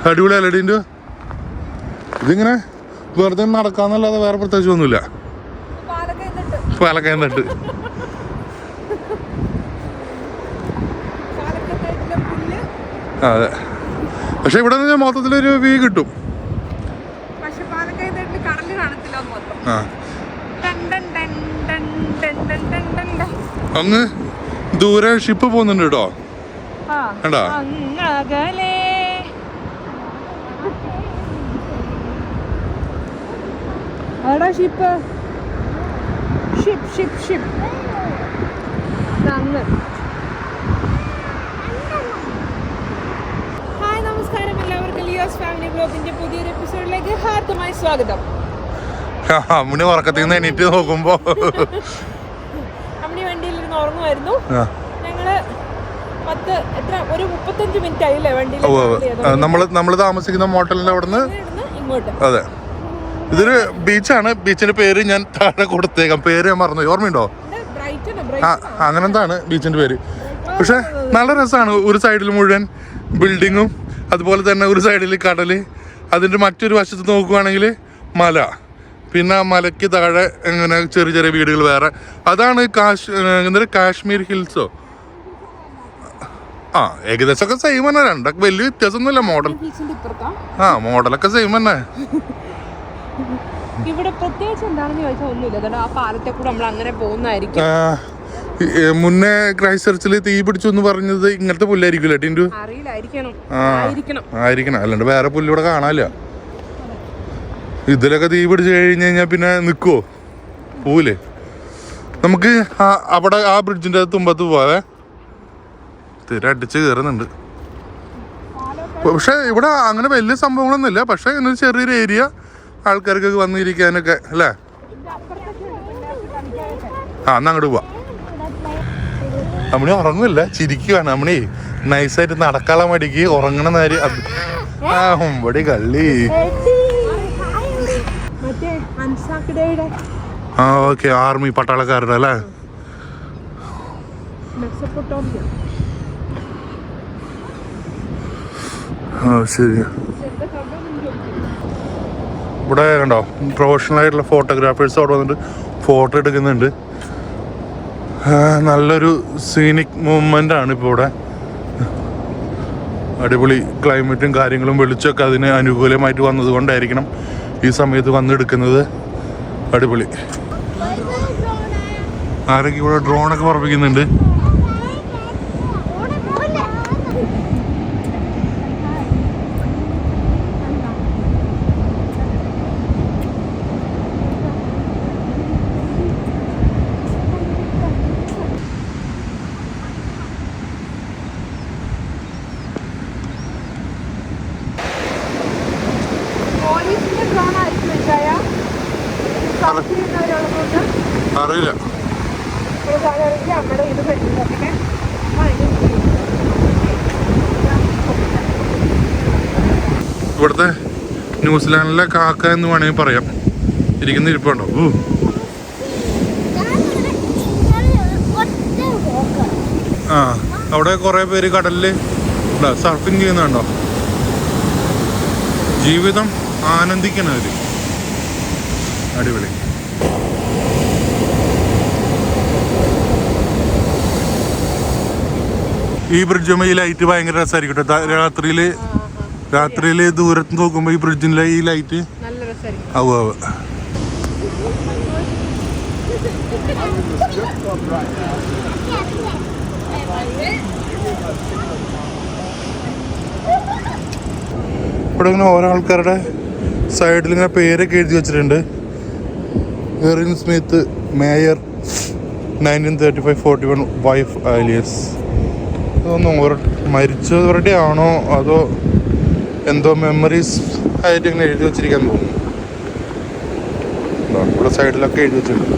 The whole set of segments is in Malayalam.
അടിപൊളിയല്ലേ ടീൻ്റെ? ഇതിങ്ങനെ വെറുതെ നടക്കാന്നല്ലാതെ വേറെ പ്രത്യേകിച്ച് ഒന്നുമില്ല. പാലക്കയം തട്ട് അതെ. പക്ഷെ ഇവിടെ നിന്ന് മൊത്തത്തിലൊരു വ്യൂ കിട്ടും. ആ അങ്ങ് ദൂരെ ഷിപ്പ് പോകുന്നുണ്ട് കേട്ടോ. കണ്ടാ ship ship ship ship hi നമസ്കാരം, എല്ലാവർക്കും ലിയോസ് ഫാമിലി വ്ലോഗിന്റെ പുതിയൊരു എപ്പിസോഡിലേക്ക് ഹാർദമായി സ്വാഗതം. അമ്മണി ഉറക്കത്തിൽ നിന്ന് എണീറ്റ് നോക്കുമ്പോ അമ്മണി വണ്ടിയിലിരുന്ന് ഉറങ്ങുമായിരുന്നു. ഞങ്ങള് ഒരു 35 മിനിറ്റ് ആയില്ലേ വണ്ടിയിൽ. നമ്മള് താമസിക്കുന്ന മോട്ടലിന്റെ അവിടുന്ന് ഇങ്ങോട്ട്. അതെ, ഇതൊരു ബീച്ചാണ്. ബീച്ചിന്റെ പേര് ഞാൻ താഴെ കൊടുത്തേക്കാം. പേര് ഞാൻ മറന്നു, ഓർമ്മയുണ്ടോ? അങ്ങനെന്താണ് ബീച്ചിന്റെ പേര്. പക്ഷെ നല്ല രസമാണ്. ഒരു സൈഡിൽ മുഴുവൻ ബിൽഡിങ്ങും, അതുപോലെ തന്നെ ഒരു സൈഡിൽ കടല്, അതിന്റെ മറ്റൊരു വശത്ത് നോക്കുവാണെങ്കിൽ മല, പിന്നെ മലയ്ക്ക് താഴെ ഇങ്ങനെ ചെറിയ ചെറിയ വീടുകൾ വേറെ. അതാണ് കാശ്മീർ ഹിൽസോ. ആ ഏകദേശമൊക്കെ സെയിം തന്നെ, രണ്ടൊക്കെ വലിയ വ്യത്യാസമൊന്നുമില്ല. മോഡൽ മോഡലൊക്കെ സെയിം തന്നെ. ഇവിടെ പ്രത്യേകിച്ച് എന്താണെന്ന് ചോദിച്ചാൽ ഒന്നുമില്ല. ആ പാലത്തെ കൂടെ നമ്മൾ അങ്ങനെ പോകുന്നതായിരിക്കും. മുന്നേ ക്രൈസ്റ്റ് ചർച്ചിൽ തീ പിടിച്ചു എന്ന് പറഞ്ഞത് ഇങ്ങനത്തെ പുല്ലായിരിക്കും ടിൻഡു. ആയിരിക്കണം, അല്ലാണ്ട് വേറെ പുല്ല് ഇവിടെ കാണാനില്ല. ഇതിലൊക്കെ തീ പിടിച്ചു കഴിഞ്ഞ് കഴിഞ്ഞാൽ പിന്നെ നിൽക്കുവോ പോവില്ലേ? നമുക്ക് അവിടെ ആ ബ്രിഡ്ജിന്റെ തുമ്പത്ത് പോവാതെ തീരെ അടിച്ച് കയറുന്നുണ്ട്. പക്ഷെ ഇവിടെ അങ്ങനെ വലിയ സംഭവങ്ങളൊന്നുമില്ല. പക്ഷെ ഇങ്ങനെ ചെറിയൊരു ഏരിയ, ആൾക്കാർക്കൊക്കെ വന്നിരിക്കാനൊക്കെ അല്ലേ. എന്നാ അങ്ങോട്ട് പോവാ. അമ്മണി ഉറങ്ങില്ല, ചിരിക്കുവാണ്. അമ്മണി നൈസായിട്ട് നടക്കാനുള്ള മടിക്ക് ഉറങ്ങണ നേരം ഇവിടെ കള്ളി. ആ ഓക്കെ, ആർമി പട്ടാളക്കാരുടെ അല്ലേ. ശരി. ഇവിടെ കണ്ടോ പ്രൊഫഷണൽ ആയിട്ടുള്ള ഫോട്ടോഗ്രാഫേഴ്സ് അവിടെ വന്നിട്ട് ഫോട്ടോ എടുക്കുന്നുണ്ട്. നല്ലൊരു സീനിക് മൂവ്മെന്റ് ആണ് ഇപ്പോൾ ഇവിടെ. അടിപൊളി ക്ലൈമറ്റും കാര്യങ്ങളും വെളിച്ചമൊക്കെ അതിന് അനുകൂലമായിട്ട് വന്നത് കൊണ്ടായിരിക്കണം ഈ സമയത്ത് വന്നെടുക്കുന്നത്. അടിപൊളി. ആരൊക്കെ ഇവിടെ ഡ്രോണൊക്കെ പറപ്പിക്കുന്നുണ്ട്. അറിയില്ല. ഇവിടുത്തെ ന്യൂസിലാൻഡിലെ കാക്ക എന്ന് വേണമെങ്കിൽ പറയാം. ഇരിക്കുന്ന ഇരിപ്പുണ്ടോ? ആ അവിടെ കുറെ പേര് കടലില് സർഫിങ് ചെയ്യുന്നുണ്ടോ. ജീവിതം ആനന്ദിക്കണം അവര്. അടിപൊളി. ഈ ബ്രിഡ്ജും ഈ ലൈറ്റ് ഭയങ്കര രസമായിരിക്കും. രാത്രിയില് ദൂരത്ത് നോക്കുമ്പോ ഈ ബ്രിഡ്ജിലെ ഈ ലൈറ്റ് ഇവിടെ ഇങ്ങനെ ഓരോ ആൾക്കാരുടെ സൈഡിൽ ഇങ്ങനെ പേരൊക്കെ എഴുതി വെച്ചിട്ടുണ്ട്. Erin Smith, mayor, 1935-41, wife alias. ഇതൊന്നും മരിച്ചവരുടെ ആണോ അതോ എന്തോ മെമ്മറീസ് ആയിട്ട് ഇങ്ങനെ എഴുതി വെച്ചിരിക്കാൻ തോന്നുന്നു. ഇവിടെ സൈഡിലൊക്കെ എഴുതി വെച്ചിട്ടുണ്ട്.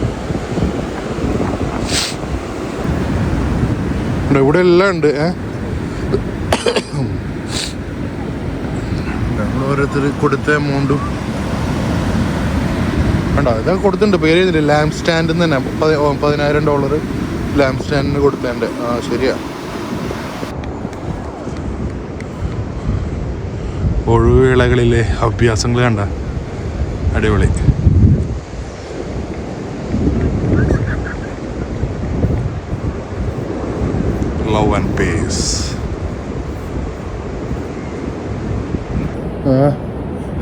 ഇവിടെ എല്ലാം ഉണ്ട്. ഓരോരുത്തർ കൊടുത്ത എമൗണ്ടും കണ്ടോ, ഇതൊക്കെ കൊടുത്തിട്ടുണ്ട്. പേര് ചെയ്തില്ല. ലാമ്പ് സ്റ്റാൻഡിൽ തന്നെ $10,000 ലാമ്പ് സ്റ്റാൻഡിന് കൊടുത്തതിൻ്റെ. ശരിയാ. ഒഴിവേളകളിലെ അഭ്യാസങ്ങൾ കണ്ട അടിപൊളി. Love and pace.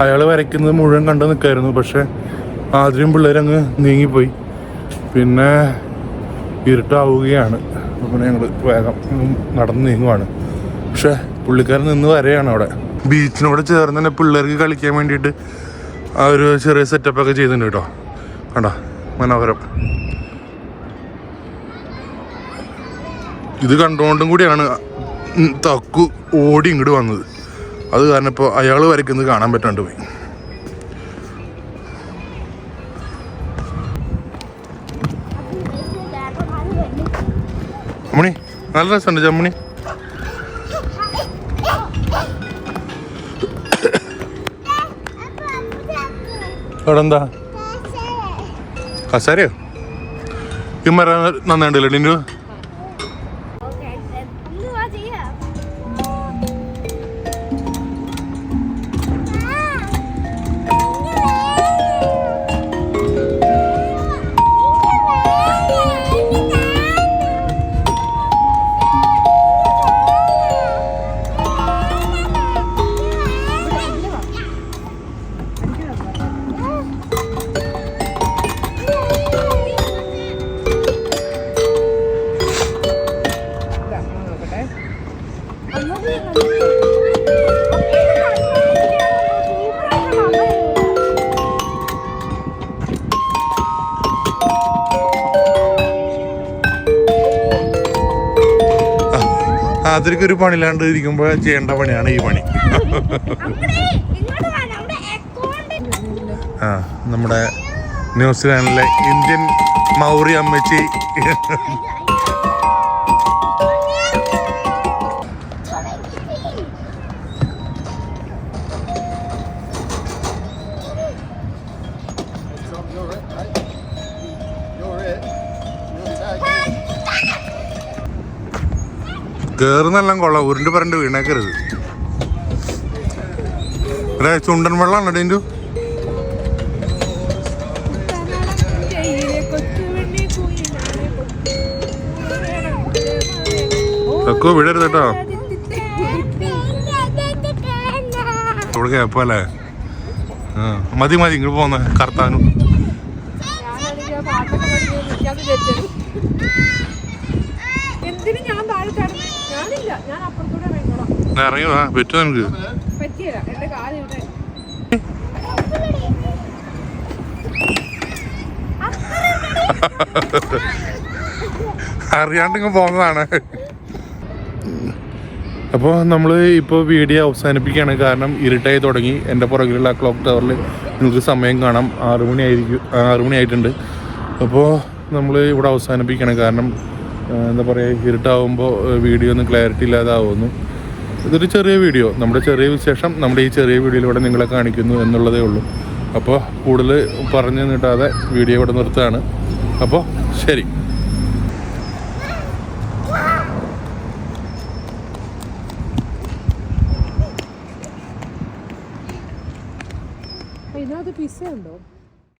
അയാൾ വരയ്ക്കുന്നത് മുഴുവൻ കണ്ടു നിൽക്കായിരുന്നു. പക്ഷെ ആദ്യം പിള്ളേരങ്ങ് നീങ്ങിപ്പോയി. പിന്നെ ഇരുട്ടാവുകയാണ്. അപ്പോൾ ഞങ്ങൾ വേഗം നടന്ന് നീങ്ങുവാണ്. പക്ഷെ പുള്ളിക്കാരൻ നിന്ന് വരെയാണ് അവിടെ. ബീച്ചിനോട് ചേർന്ന് തന്നെ പിള്ളേർക്ക് കളിക്കാൻ വേണ്ടിയിട്ട് ആ ഒരു ചെറിയ സെറ്റപ്പൊക്കെ ചെയ്തിട്ടുണ്ട് കേട്ടോ. കണ്ടോ മനോഹരം. ഇത് കണ്ടുകൊണ്ടും കൂടിയാണ് തക്കു ഓടി ഇങ്ങോട്ട് വന്നത്. അത് കാരണം ഇപ്പോൾ അയാൾ വരയ്ക്കുന്നത് കാണാൻ പറ്റാണ്ട് പോയി. അമ്മണി നല്ല രസമുണ്ട് ജമ്മണി. അവിടെ എന്താ കസാരയോ? ഈ മരം നന്നായിട്ടല്ലേ ഡിൻഡു? അതിലേക്ക് ഒരു പണിയില്ലാണ്ട് ഇരിക്കുമ്പോൾ ചെയ്യേണ്ട പണിയാണ് ഈ പണി. ആ നമ്മുടെ ന്യൂസിലാൻഡിലെ ഇന്ത്യൻ മൗറി അമ്മച്ചി. കേറുന്നെല്ലാം കൊള്ളാം. ഉരുണ്ട് പറഞ്ഞിട്ട് വീണേക്കരുത്. ഇവിടെ ചുണ്ടൻ വെള്ളമാണ് ഡീൻഡു. ഒക്കെ വിടരുത് കേട്ടോ. ഇവിടെ കേപ്പല്ലേ. മതി മതി ഇങ്ങോട്ട് പോന്നെ കർത്താനും. ഇറങ്ങിയോ പറ്റുമോ എനിക്ക്? അറിയാണ്ടിങ്ങ് പോകുന്നതാണ്. അപ്പോൾ നമ്മൾ ഇപ്പോൾ വീഡിയോ അവസാനിപ്പിക്കുകയാണ്. കാരണം ഇരുട്ടായി തുടങ്ങി. എൻ്റെ പുറകിലുള്ള ക്ലോക്ക് ടവറിൽ നിങ്ങൾക്ക് സമയം കാണാം. 6 മണിയായിട്ടുണ്ട്. അപ്പോൾ നമ്മൾ ഇവിടെ അവസാനിപ്പിക്കുകയാണ്. കാരണം എന്താ പറയുക, ഇരുട്ടാവുമ്പോൾ വീഡിയോ ഒന്നും ക്ലാരിറ്റി ഇല്ലാതാവുന്നു. ഇതൊരു ചെറിയ വീഡിയോ, നമ്മുടെ ചെറിയ വിശേഷം നമ്മുടെ ഈ ചെറിയ വീഡിയോയിലൂടെ നിങ്ങളെ കാണിക്കുന്നു എന്നുള്ളതേ ഉള്ളൂ. അപ്പോൾ കൂടുതൽ പറഞ്ഞു നീട്ടാതെ വീഡിയോ ഇവിടെ നിർത്തുകയാണ്. അപ്പോൾ ശരി.